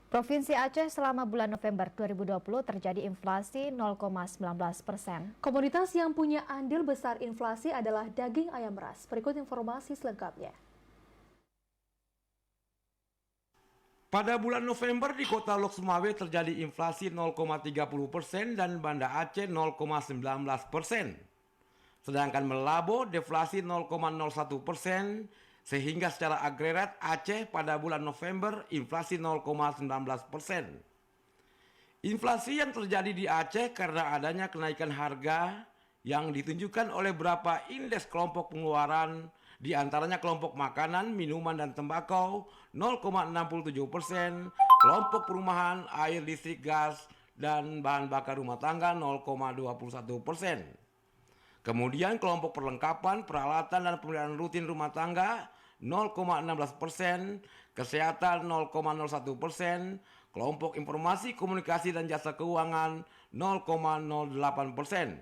Provinsi Aceh selama bulan November 2020 terjadi inflasi 0,19%. Komoditas yang punya andil besar inflasi adalah daging ayam ras. Berikut informasi selengkapnya. Pada bulan November di kota Lok Sumawe terjadi inflasi 0,30% dan Banda Aceh 0,19%. Sedangkan Melabo deflasi 0,01%, sehingga secara agregat Aceh pada bulan November inflasi 0,19%. Inflasi yang terjadi di Aceh karena adanya kenaikan harga yang ditunjukkan oleh beberapa indeks kelompok pengeluaran, di antaranya kelompok makanan, minuman, dan tembakau 0,67%, kelompok perumahan, air, listrik, gas, dan bahan bakar rumah tangga 0,21%. Kemudian kelompok perlengkapan, peralatan, dan pemeliharaan rutin rumah tangga 0,16%, kesehatan 0,01%, kelompok informasi, komunikasi, dan jasa keuangan 0,08%.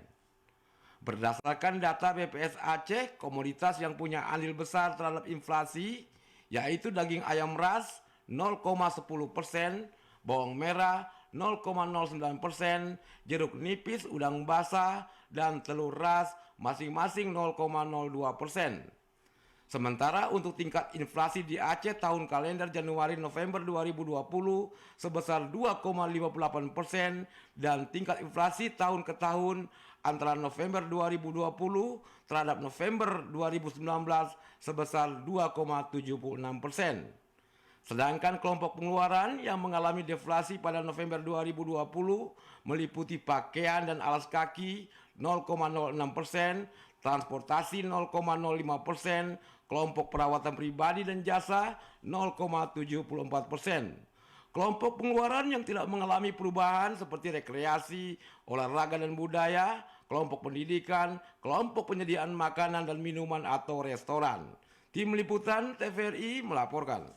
Berdasarkan data BPS Aceh, komoditas yang punya andil besar terhadap inflasi yaitu daging ayam ras 0,10%, bawang merah 0,09%, jeruk nipis, udang basah, dan telur ras masing-masing 0,02%. Sementara untuk tingkat inflasi di Aceh tahun kalender Januari-November 2020 sebesar 2,58% dan tingkat inflasi tahun ke tahun antara November 2020 terhadap November 2019 sebesar 2,76%. Sedangkan kelompok pengeluaran yang mengalami deflasi pada November 2020 meliputi pakaian dan alas kaki 0,06%, transportasi 0,05%, kelompok perawatan pribadi dan jasa 0,74%. Kelompok pengeluaran yang tidak mengalami perubahan seperti rekreasi, olahraga dan budaya, kelompok pendidikan, kelompok penyediaan makanan dan minuman atau restoran. Tim Liputan TVRI melaporkan.